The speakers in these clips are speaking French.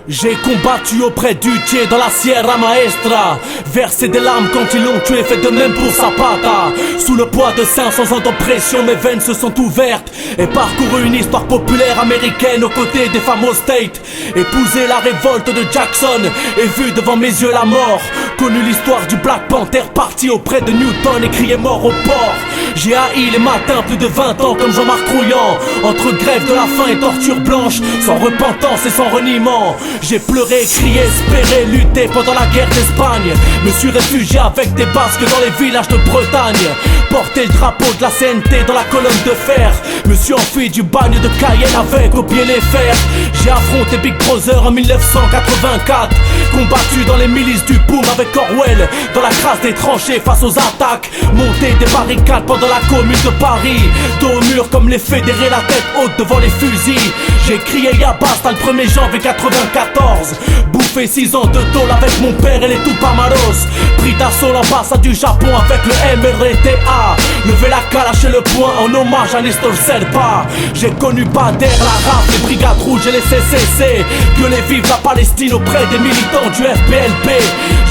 J'ai combattu auprès du Tché dans la Sierra Maestra, versé des larmes quand ils l'ont tué, fait de même pour Zapata. Sous le poids de 500 ans d'oppression, mes veines se sont ouvertes et parcouru une histoire populaire américaine aux côtés des famos State. Épousé la révolte de Jackson et vu devant mes yeux la mort. Connu l'histoire du Black Panther parti auprès de Newton et crié mort au port. J'ai haï les matins plus de 20 ans comme Jean-Marc Rouillant, entre grève de la faim et torture blanche, sans repentance et sans reniement. J'ai pleuré, crié, espéré, lutté pendant la guerre d'Espagne. Me suis réfugié avec des basques dans les villages de Bretagne. Porté le drapeau de la CNT dans la colonne de fer. Me suis enfui du bagne de Cayenne avec au pied les fers. J'ai affronté Big Brother en 1984. Combattu dans les milices du Poum avec Orwell, dans la crasse des tranchées face aux attaques. Monté des barricades pendant la commune de Paris. Dos au mur comme les fédérés, la tête haute devant les fusils. J'ai crié Yabasta le 1er janvier 94. Bouffé 6 ans de tôle avec mon père et les Tupamaros. Pris d'assaut l'ambassade du Japon avec le MRTA. Levé la calache et le poing en hommage à Nestor Serpa. J'ai connu Bader, la RAF, les brigades rouges et les CCC. Violer vive la Palestine auprès des militants du FPLP.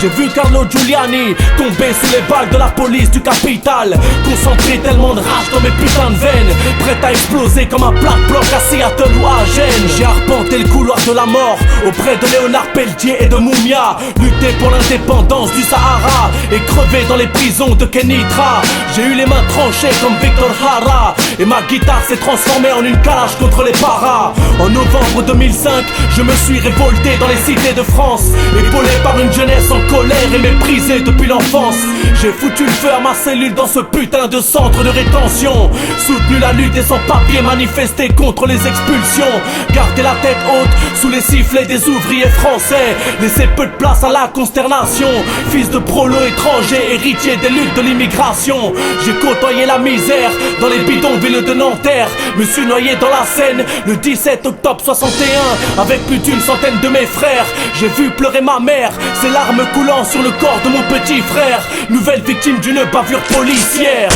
J'ai vu Carlo Giuliani tomber sous les balles de la police du capital. Concentré tellement de rage dans mes putains de veines, prêt à exploser comme un black bloc à Seattle ou à Gênes. J'ai arpenté le couloir de la mort auprès de Léonard Peltier et de Moumia. Lutté pour l'indépendance du Sahara et crevé dans les prisons de Kenitra. J'ai eu les mains tranchées comme Victor Jara et ma guitare s'est transformée en une calache contre les paras. En novembre 2005, je me suis révolté dans les cités de France, épaulé par une jeunesse en colère et méprisée depuis l'enfance. J'ai foutu le feu à ma cellule dans ce putain de centre de rétention. Soutenu la lutte des sans-papiers, manifesté contre les expulsions. Gardé la tête haute sous les sifflets des ouvriers français. Laissé peu de place à la consternation. Fils de prolo étranger, héritier des luttes de l'immigration. J'ai côtoyé la misère dans les bidonvilles de Nanterre. Me suis noyé dans la Seine le 17 octobre 61 avec plus d'une centaine de mes frères. J'ai vu pleurer ma mère, ses larmes coulant sur le corps de mon petit frère. Nouvelle victime d'une bavure policière.